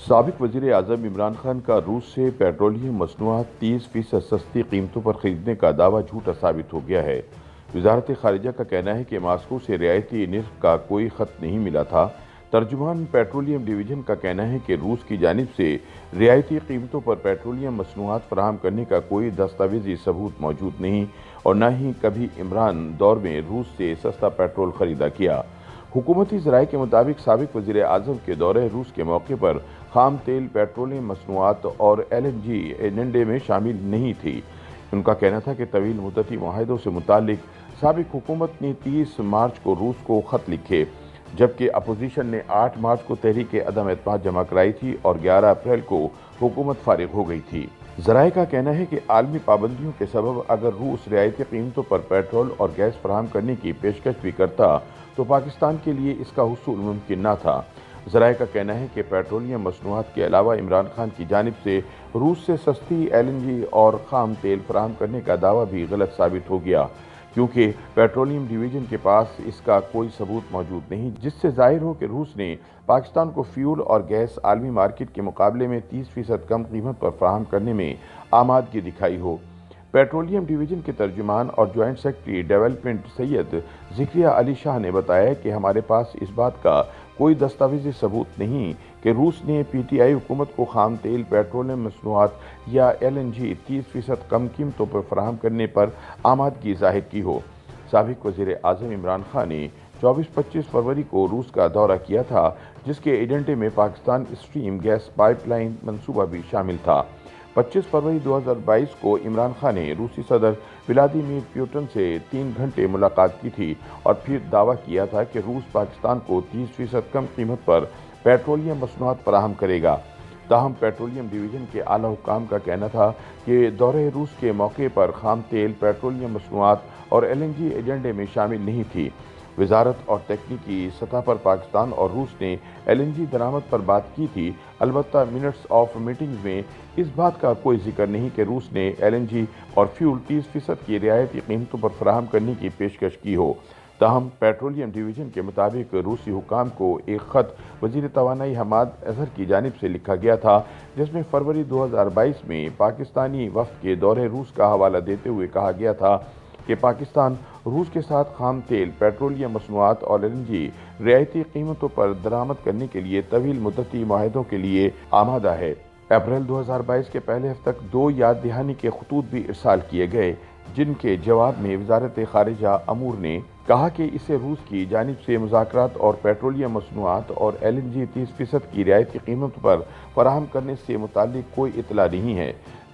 سابق وزیر اعظم عمران خان کا روس سے پیٹرولیم مصنوعات 30% سستی قیمتوں پر خریدنے کا دعویٰ جھوٹا ثابت ہو گیا ہے۔ وزارت خارجہ کا کہنا ہے کہ ماسکو سے رعایتی نرخ کا کوئی خط نہیں ملا تھا۔ ترجمان پیٹرولیم ڈویژن کا کہنا ہے کہ روس کی جانب سے رعایتی قیمتوں پر پیٹرولیم مصنوعات فراہم کرنے کا کوئی دستاویزی ثبوت موجود نہیں اور نہ ہی کبھی عمران دور میں روس سے سستا پیٹرول خریدا کیا۔ حکومتی ذرائع کے مطابق سابق وزیر اعظم کے دورہ روس کے موقع پر خام تیل، پیٹرولیم مصنوعات اور LNG ایجنڈے میں شامل نہیں تھی۔ ان کا کہنا تھا کہ طویل مدتی معاہدوں سے متعلق سابق حکومت نے 30 مارچ کو روس کو خط لکھے، جبکہ اپوزیشن نے 8 مارچ کو تحریک عدم اعتماد جمع کرائی تھی اور 11 اپریل کو حکومت فارغ ہو گئی تھی۔ ذرائع کا کہنا ہے کہ عالمی پابندیوں کے سبب اگر روس رعایتی قیمتوں پر پیٹرول اور گیس فراہم کرنے کی پیشکش بھی کرتا تو پاکستان کے لیے اس کا حصول ممکن نہ تھا۔ ذرائع کا کہنا ہے کہ پیٹرولیم مصنوعات کے علاوہ عمران خان کی جانب سے روس سے سستی LNG اور خام تیل فراہم کرنے کا دعویٰ بھی غلط ثابت ہو گیا، کیونکہ پیٹرولیم ڈویژن کے پاس اس کا کوئی ثبوت موجود نہیں جس سے ظاہر ہو کہ روس نے پاکستان کو فیول اور گیس عالمی مارکیٹ کے مقابلے میں 30% کم قیمت پر فراہم کرنے میں آمادگی دکھائی ہو۔ پیٹرولیم ڈویژن کے ترجمان اور جوائنٹ سیکرٹری ڈیولپمنٹ سید ذکریہ علی شاہ نے بتایا کہ ہمارے پاس اس بات کا کوئی دستاویزی ثبوت نہیں کہ روس نے PTI حکومت کو خام تیل، پیٹرولیم مصنوعات یا LNG 30% کم قیمتوں پر فراہم کرنے پر آمادگی ظاہر کی ہو۔ سابق وزیر اعظم عمران خان نے 24-25 فروری کو روس کا دورہ کیا تھا، جس کے ایجنڈے میں Pakistan stream gas pipeline منصوبہ بھی شامل تھا۔ 25 فروری 2022 کو عمران خان نے روسی صدر ولادیمیر پوٹن سے 3 گھنٹے ملاقات کی تھی اور پھر دعویٰ کیا تھا کہ روس پاکستان کو 30% کم قیمت پر پیٹرولیم مصنوعات فراہم کرے گا۔ تاہم پیٹرولیم ڈویژن کے اعلیٰ حکام کا کہنا تھا کہ دورہ روس کے موقع پر خام تیل، پیٹرولیم مصنوعات اور LNG ایجنڈے میں شامل نہیں تھی۔ وزارت اور تکنیکی سطح پر پاکستان اور روس نے LNG درآمد پر بات کی تھی، البتہ منٹس آف میٹنگز میں اس بات کا کوئی ذکر نہیں کہ روس نے LNG اور فیول 30% کی رعایتی قیمتوں پر فراہم کرنے کی پیشکش کی ہو۔ تاہم پیٹرولیم ڈویژن کے مطابق روسی حکام کو ایک خط وزیر توانائی حماد اظہر کی جانب سے لکھا گیا تھا، جس میں فروری 2022 میں پاکستانی وفد کے دورہ روس کا حوالہ دیتے ہوئے کہا گیا تھا کہ پاکستان روس کے ساتھ خام تیل، پیٹرولیم مصنوعات اور LNG رعایتی قیمتوں پر درآمد کرنے کے لیے طویل مدتی معاہدوں کے لیے آمادہ ہے۔ اپریل 2022 کے پہلے ہفتے تک 2 یاد دہانی کے خطوط بھی ارسال کیے گئے، جن کے جواب میں وزارت خارجہ امور نے کہا کہ اسے روس کی جانب سے مذاکرات اور پیٹرولیم مصنوعات اور LNG 30% کی رعایتی قیمت پر فراہم کرنے سے متعلق کوئی اطلاع نہیں ہے۔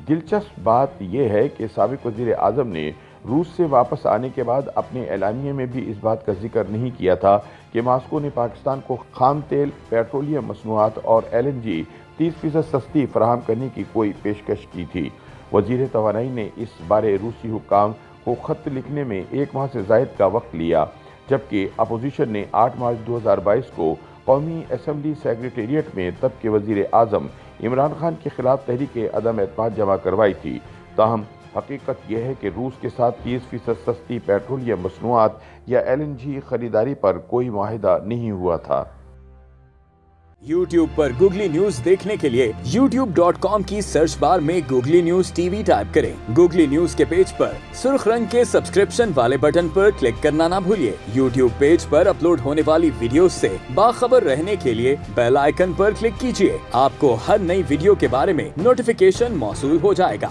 دلچسپ بات یہ ہے کہ سابق وزیر اعظم نے روس سے واپس آنے کے بعد اپنے اعلامیے میں بھی اس بات کا ذکر نہیں کیا تھا کہ ماسکو نے پاکستان کو خام تیل، پیٹرولیم مصنوعات اور LNG 30% سستی فراہم کرنے کی کوئی پیشکش کی تھی۔ وزیر توانائی نے اس بارے روسی حکام کو خط لکھنے میں 1 ماہ سے زائد کا وقت لیا، جبکہ اپوزیشن نے 8 مارچ 2022 کو قومی اسمبلی سیکریٹریٹ میں تب کے وزیر اعظم عمران خان کے خلاف تحریک عدم اعتماد جمع کروائی تھی۔ تاہم حقیقت یہ ہے کہ روس کے ساتھ 30% سستی پیٹرولیم مصنوعات یا LNG خریداری پر کوئی معاہدہ نہیں ہوا تھا۔ YouTube پر گوگلی نیوز دیکھنے کے لیے youtube.com کی سرچ بار میں گوگلی نیوز TV ٹائپ کریں۔ گوگلی نیوز کے پیج پر سرخ رنگ کے سبسکرپشن والے بٹن پر کلک کرنا نہ بھولیے۔ YouTube پیج پر اپلوڈ ہونے والی ویڈیوز سے باخبر رہنے کے لیے بیل آئیکن پر کلک کیجیے۔ آپ کو ہر نئی ویڈیو کے بارے میں نوٹیفیکیشن موصول ہو جائے گا۔